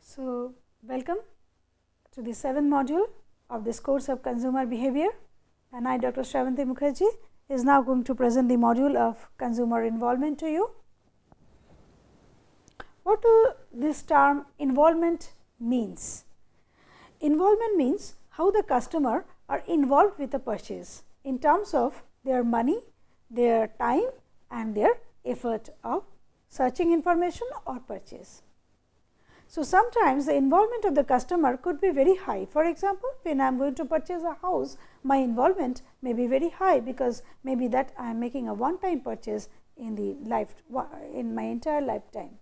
So, welcome to the 7th module of this course of consumer behavior, and I, Dr. Shravanti Mukherjee, is now going to present the module of consumer involvement to you. What this term involvement means? Involvement means how the customer are involved with the purchase in terms of their money, their time and their effort of searching information or purchase. So, sometimes the involvement of the customer could be very high. For example, when I am going to purchase a house, my involvement may be very high, because maybe that I am making a one time purchase in my entire lifetime.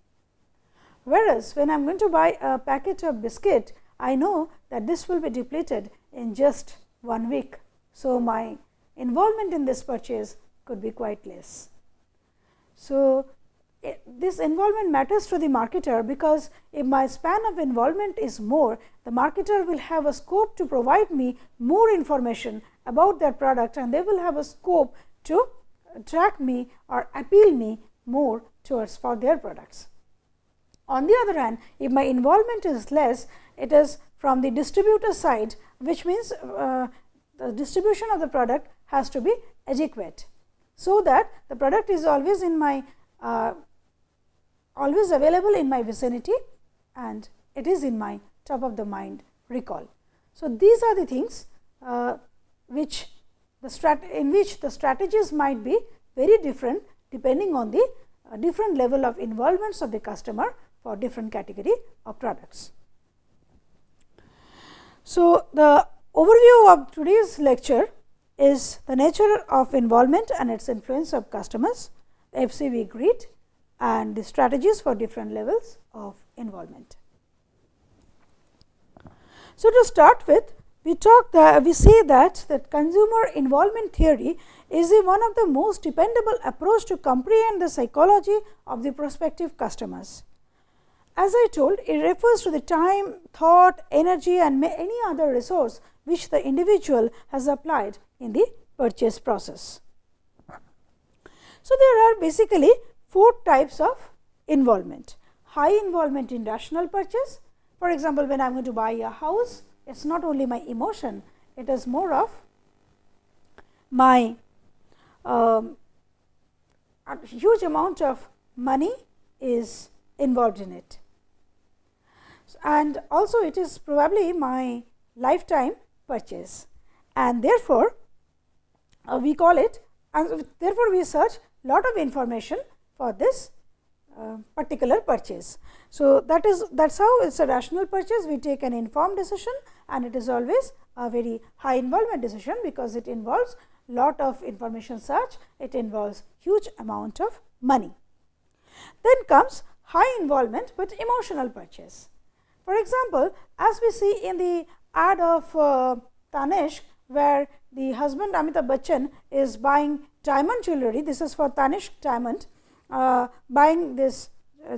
Whereas, when I am going to buy a packet of biscuit, I know that this will be depleted in just 1 week. So, my involvement in this purchase could be quite less. So, this involvement matters to the marketer, because if my span of involvement is more, the marketer will have a scope to provide me more information about their product, and they will have a scope to attract me or appeal me more towards for their products. On the other hand, if my involvement is less, it is from the distributor side, which means the distribution of the product has to be adequate, so that the product is always in my always available in my vicinity, and it is in my top of the mind recall. So, these are the things which the strategies might be very different depending on the different level of involvements of the customer for different category of products. So, the overview of today's lecture is the nature of involvement and its influence of customers, the FCV grid, and the strategies for different levels of involvement. So, to start with, we say that consumer involvement theory is one of the most dependable approach to comprehend the psychology of the prospective customers. As I told, it refers to the time, thought, energy and any other resource which the individual has applied in the purchase process. So, there are basically 4 types of involvement. High involvement in rational purchase. For example, when I am going to buy a house, it is not only my emotion, it is more of my a huge amount of money is involved in it, and also it is probably my lifetime purchase, and therefore, we call it, and therefore, we search lot of information for this particular purchase. So, that's how it is a rational purchase. We take an informed decision, and it is always a very high involvement decision, because it involves lot of information search, it involves huge amount of money. Then comes high involvement, but emotional purchase. For example, as we see in the ad of Tanishq, where the husband Amitabh Bachchan is buying diamond jewelry. This is for Tanishq Diamond, buying this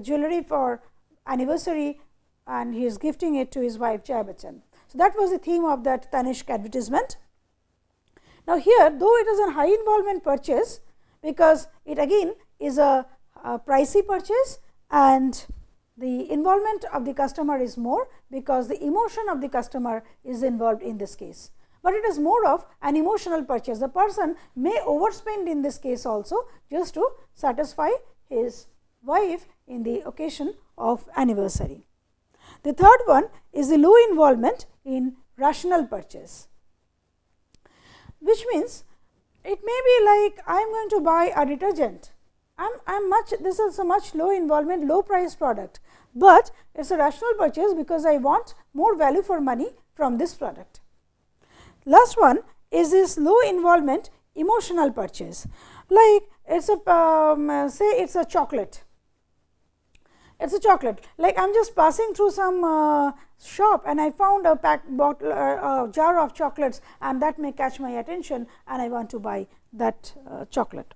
jewelry for anniversary, and he is gifting it to his wife Jaya Bachchan. So, that was the theme of that Tanishq advertisement. Now, here, though it is a high involvement purchase, because it again is a pricey purchase, and the involvement of the customer is more, because the emotion of the customer is involved in this case. But it is more of an emotional purchase. The person may overspend in this case also, just to satisfy his wife in the occasion of anniversary. The third one is the low involvement in rational purchase, which means it may be like I am going to buy a detergent. This is a much low involvement, low price product, but it is a rational purchase, because I want more value for money from this product. Last one is this low involvement emotional purchase, like it is a say it is a chocolate. It is a chocolate, like I am just passing through some shop, and I found a jar of chocolates, and that may catch my attention, and I want to buy that chocolate.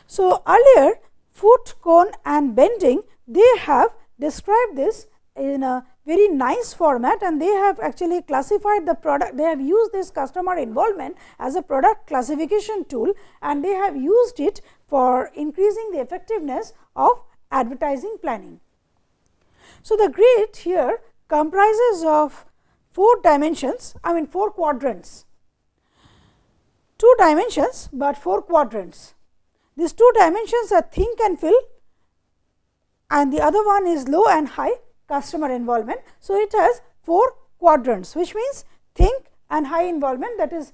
So, earlier Foot, Kohn and Bending, they have described this in a very nice format, and they have actually classified the product. They have used this customer involvement as a product classification tool, and they have used it for increasing the effectiveness of advertising planning. So, the grid here comprises of 4 dimensions, I mean 4 quadrants, 2 dimensions, but 4 quadrants. These 2 dimensions are think and feel, and the other one is low and high customer involvement. So, it has 4 quadrants, which means think and high involvement, that is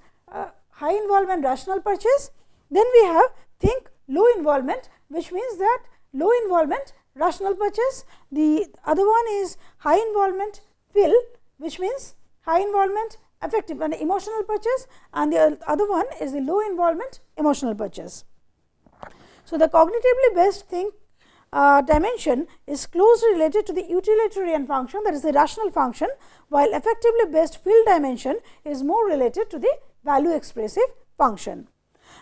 high involvement rational purchase. Then we have think low involvement, which means that low involvement rational purchase. The other one is high involvement feel, which means high involvement affective and emotional purchase, and the other one is the low involvement emotional purchase. So, the cognitively based think dimension is closely related to the utilitarian function, that is the rational function, while effectively based feel dimension is more related to the value expressive function.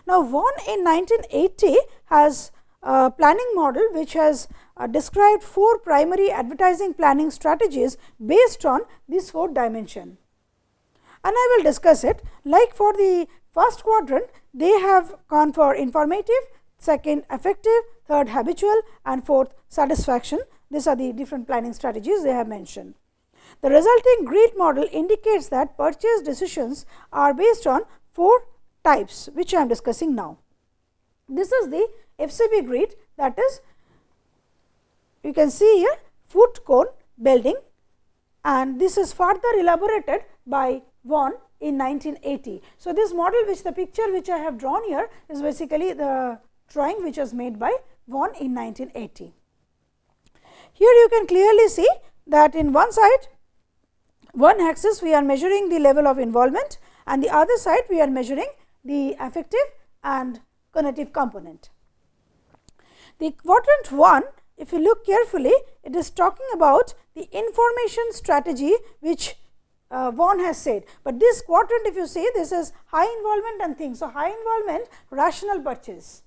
Now, Vaughan in 1980 has a planning model which has described 4 primary advertising planning strategies based on these 4 dimensions, and I will discuss it. Like for the first quadrant, they have gone for informative, second affective, third habitual, and fourth satisfaction. These are the different planning strategies they have mentioned. The resulting grid model indicates that purchase decisions are based on 4 types, which I am discussing now. This is the FCB grid, that is, you can see here food cone building, and this is further elaborated by Vaughan in 1980. So, this model which the picture which I have drawn here is basically the drawing which was made by Vaughan in 1980. Here you can clearly see that in one side, one axis we are measuring the level of involvement, and the other side we are measuring the affective and cognitive component. The quadrant 1, if you look carefully, it is talking about the information strategy which Vaughan has said, but this quadrant, if you see, this is high involvement and things. So, high involvement rational purchase,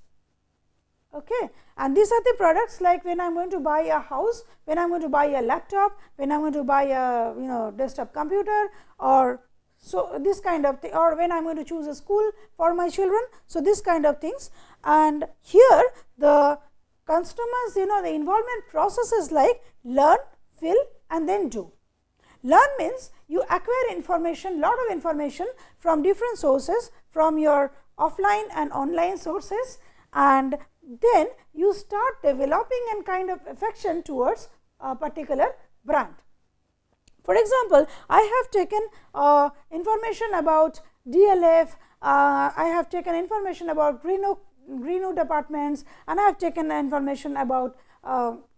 okay. And these are the products like when I am going to buy a house, when I am going to buy a laptop, when I am going to buy a desktop computer, or so this kind of thing, or when I am going to choose a school for my children. So, this kind of things, and here the customers, the involvement process is like learn, fill, and then do. Learn means you acquire information, lot of information from different sources, from your offline and online sources, and then you start developing a kind of affection towards a particular brand. For example, I have taken information about DLF, I have taken information about Greenwood Apartments, and I have taken information about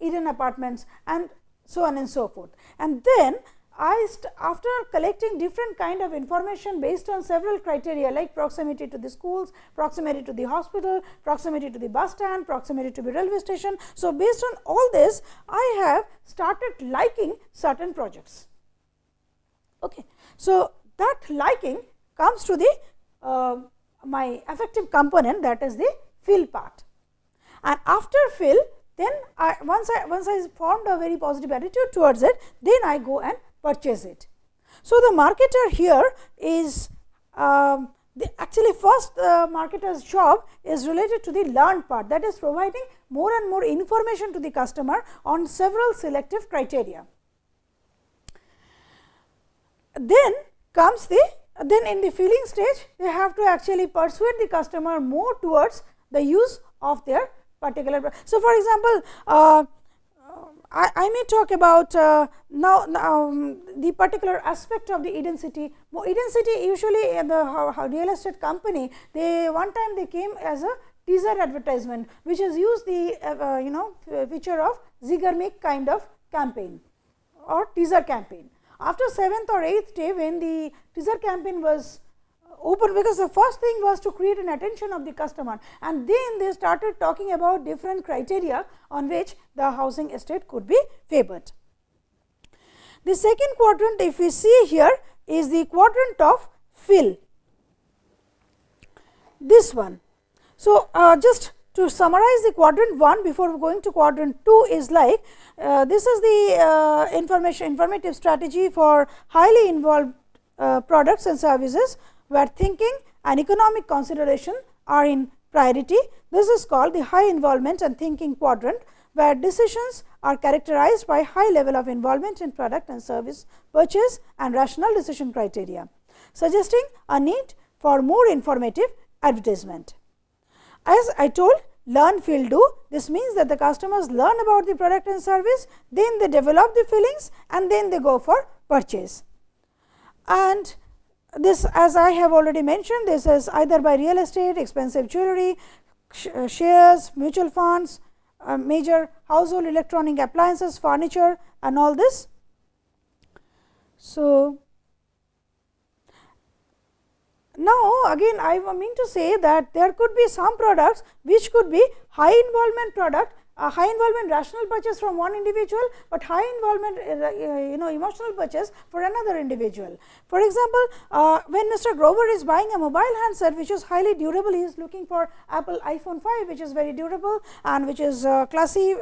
Eden Apartments, and so on and so forth. And then after collecting different kind of information based on several criteria like proximity to the schools, proximity to the hospital, proximity to the bus stand, proximity to the railway station. So, based on all this, I have started liking certain projects. Okay. So, that liking comes to the my affective component, that is the feel part, and after feel, then once I formed a very positive attitude towards it, then I go and purchase it. So, the marketer here is actually first marketer's job is related to the learned part, that is providing more and more information to the customer on several selective criteria. Then comes then in the feeling stage, they have to actually persuade the customer more towards the use of their particular. So, for example, I may talk about now the particular aspect of the Eden City. Eden City usually the real estate company, one time they came as a teaser advertisement, which has used the feature of Zigarmic kind of campaign or teaser campaign. After 7th or 8th day, when the teaser campaign was open, because the first thing was to create an attention of the customer, and then they started talking about different criteria on which the housing estate could be favored. The second quadrant, if we see here, is the quadrant of fill, this one. So, just to summarize the quadrant 1 before going to quadrant 2 is like this is the informative strategy for highly involved products and services, where thinking and economic consideration are in priority. This is called the high involvement and thinking quadrant, where decisions are characterized by high level of involvement in product and service purchase and rational decision criteria, suggesting a need for more informative advertisement. As I told, learn, feel, do. This means that the customers learn about the product and service, then they develop the feelings, and then they go for purchase. And this, as I have already mentioned, this is either by real estate, expensive jewelry, shares, mutual funds, major household electronic appliances, furniture, and all this. So, now again I mean to say that there could be some products which could be high involvement product, high involvement rational purchase from one individual, but high involvement emotional purchase for another individual. For example, when Mr. Grover is buying a mobile handset which is highly durable, he is looking for Apple iPhone 5 which is very durable and which is classy,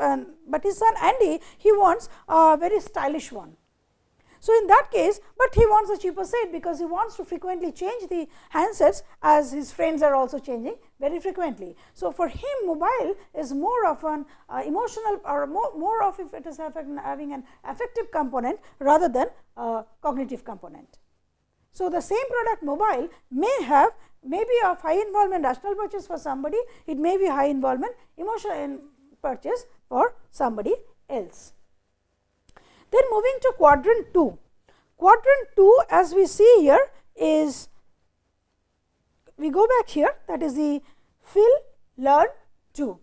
but his son Andy, he wants a very stylish one. So, in that case, but he wants a cheaper set because he wants to frequently change the handsets as his friends are also changing very frequently. So, for him mobile is more of an emotional or more of if it is having an affective component rather than a cognitive component. So, the same product mobile may have maybe of high involvement rational purchase for somebody, it may be high involvement emotional purchase for somebody else. Then moving to quadrant 2. Quadrant 2 as we see here is, we go back here, that is the feel, learn, do.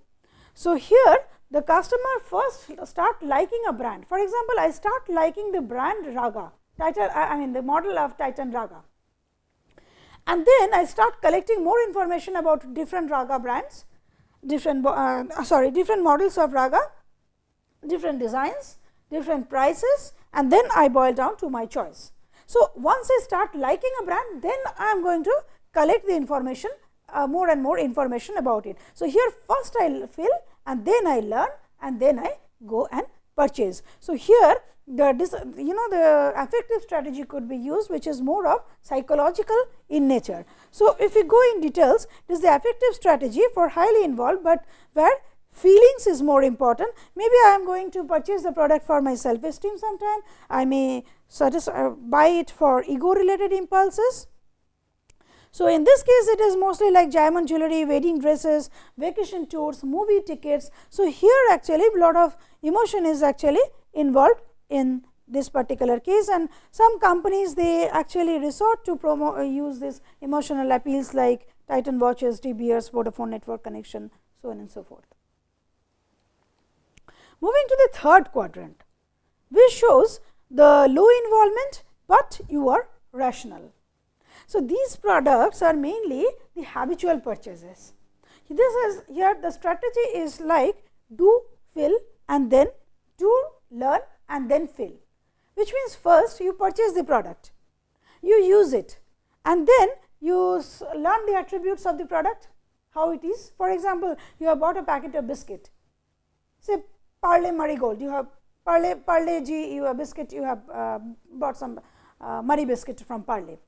So, here the customer first start liking a brand. For example, I start liking the brand Raga, the model of Titan Raga, and then I start collecting more information about different Raga brands, different models of Raga, different designs, different prices, and then I boil down to my choice. So, once I start liking a brand, then I am going to collect the information, more and more information about it. So, here first I feel and then I learn and then I go and purchase. So, here the affective strategy could be used, which is more of psychological in nature. So, if we go in details, it is the affective strategy for highly involved, but where feelings is more important. Maybe I am going to purchase the product for my self esteem sometime, I may buy it for ego related impulses. So, in this case it is mostly like diamond jewelry, wedding dresses, vacation tours, movie tickets. So, here actually a lot of emotion is actually involved in this particular case, and some companies they actually resort to use this emotional appeals like Titan watches, De Beers, Vodafone network connection, so on and so forth. Moving to the third quadrant, which shows the low involvement, but you are rational. So, these products are mainly the habitual purchases. This is here the strategy is like do, feel, and then do, learn, and then feel, which means first you purchase the product, you use it, and then you learn the attributes of the product, how it is. For example, you have bought a packet of biscuit, say Parle Marigold, you have Parle G, you have biscuit, you have bought some Marie biscuit from Parle.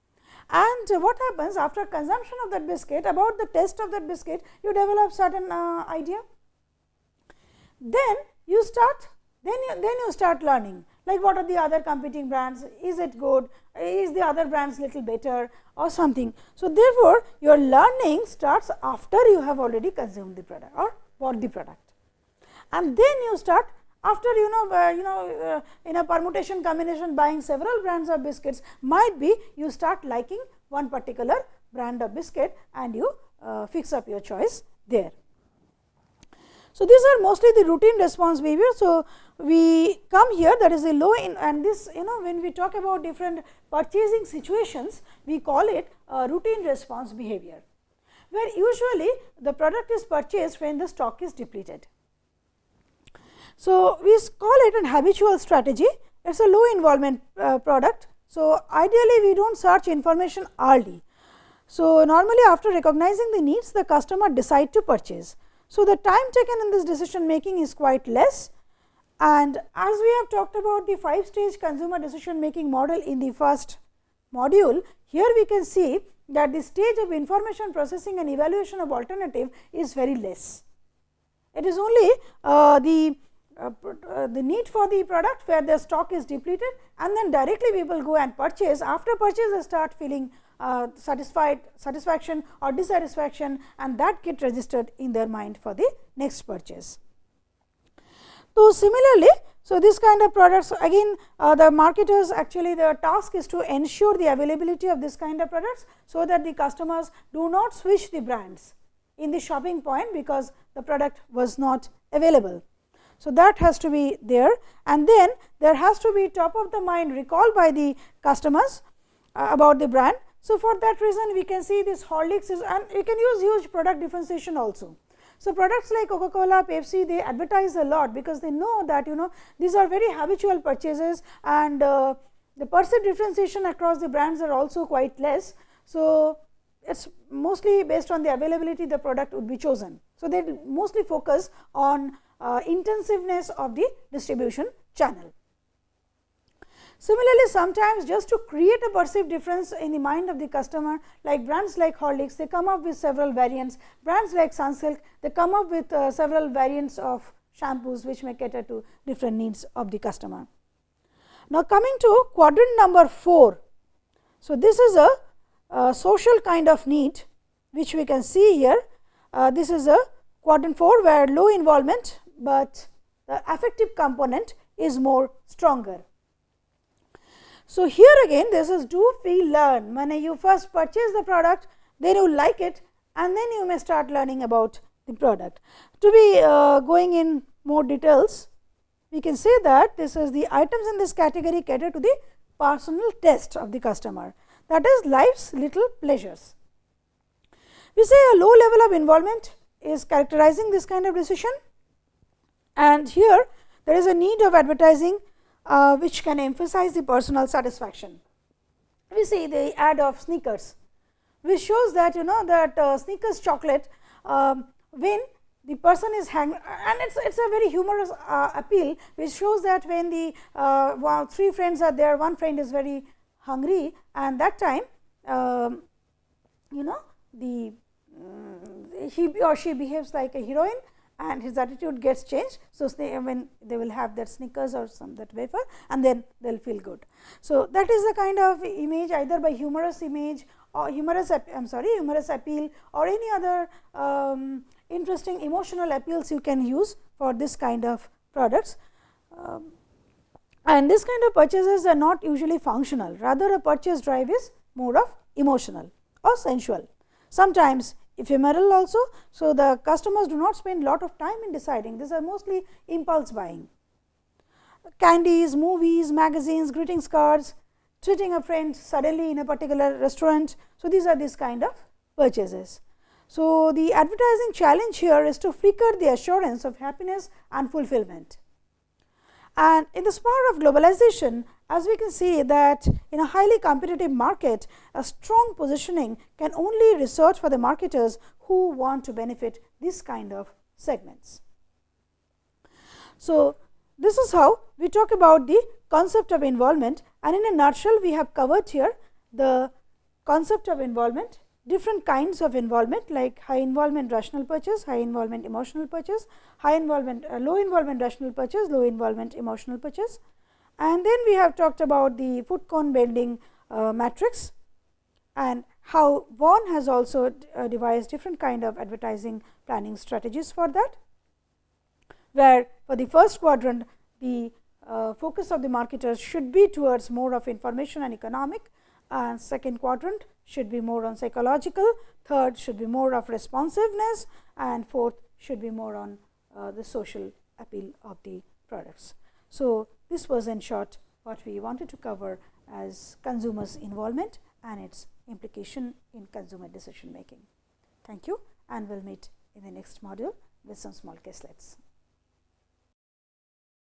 And what happens after consumption of that biscuit, about the taste of that biscuit, you develop certain idea. Then you start, then you start learning, like what are the other competing brands, is it good, is the other brands little better or something. So, therefore, your learning starts after you have already consumed the product or bought the product. And then you start after in a permutation combination buying several brands of biscuits, might be you start liking one particular brand of biscuit and you fix up your choice there. So, these are mostly the routine response behavior. So, we come here, that is a low in, and this when we talk about different purchasing situations, we call it a routine response behavior, where usually the product is purchased when the stock is depleted. So, we call it an habitual strategy, it is a low involvement product. So, ideally we do not search information early. So, normally after recognizing the needs, the customer decide to purchase. So, the time taken in this decision making is quite less, and as we have talked about the 5-stage consumer decision making model in the first module, here we can see that the stage of information processing and evaluation of alternative is very less. It is only the need for the product where the stock is depleted, and then directly people go and purchase. After purchase they start feeling satisfaction or dissatisfaction, and that get registered in their mind for the next purchase. So, similarly, so this kind of products again the marketers actually their task is to ensure the availability of this kind of products, so that the customers do not switch the brands in the shopping point because the product was not available. So, that has to be there, and then there has to be top of the mind recall by the customers about the brand. So, for that reason we can see this Horlicks is, and you can use huge product differentiation also. So, products like Coca-Cola, Pepsi, they advertise a lot because they know that these are very habitual purchases, and the perceived differentiation across the brands are also quite less. So, it is mostly based on the availability the product would be chosen. So, they mostly focus on intensiveness of the distribution channel. Similarly, sometimes just to create a perceived difference in the mind of the customer, like brands like Horlicks, they come up with several variants, brands like Sunsilk, they come up with several variants of shampoos which may cater to different needs of the customer. Now, coming to quadrant number 4. So, this is a social kind of need which we can see here. This is a quadrant 4 where low involvement, but the affective component is more stronger. So, here again this is do, feel, learn. When you first purchase the product, then you like it, and then you may start learning about the product. To be going in more details, we can say that this is the items in this category cater to the personal taste of the customer, that is life's little pleasures. We say a low level of involvement is characterizing this kind of decision, and here there is a need of advertising which can emphasize the personal satisfaction. We see the ad of Snickers, which shows that that Snickers chocolate, when the person is and it's a very humorous appeal, which shows that when the 3 friends are there, one friend is very hungry, and that time the he or she behaves like a heroine, and his attitude gets changed. So, when they will have that Snickers or some that wafer, and then they will feel good. So, that is the kind of image either by humorous image or humorous appeal or any other interesting emotional appeals you can use for this kind of products. And this kind of purchases are not usually functional, rather a purchase drive is more of emotional or sensual, sometimes ephemeral also. So, the customers do not spend lot of time in deciding, these are mostly impulse buying. Candies, movies, magazines, greetings cards, treating a friend suddenly in a particular restaurant. So, these are this kind of purchases. So, the advertising challenge here is to flicker the assurance of happiness and fulfillment. And in the spur of globalization, as we can see that in a highly competitive market, a strong positioning can only resort for the marketers who want to benefit this kind of segments. So, this is how we talk about the concept of involvement, and in a nutshell we have covered here the concept of involvement, different kinds of involvement like high involvement rational purchase, high involvement emotional purchase, high involvement low involvement rational purchase, low involvement emotional purchase. And then we have talked about the foot cone bending matrix, and how Vaughan has also devised different kind of advertising planning strategies for that, where for the first quadrant the focus of the marketers should be towards more of information and economic, and second quadrant should be more on psychological, third should be more of responsiveness, and fourth should be more on the social appeal of the products. So, this was in short what we wanted to cover as consumers' involvement and its implication in consumer decision making. Thank you, and we will meet in the next module with some small caselets.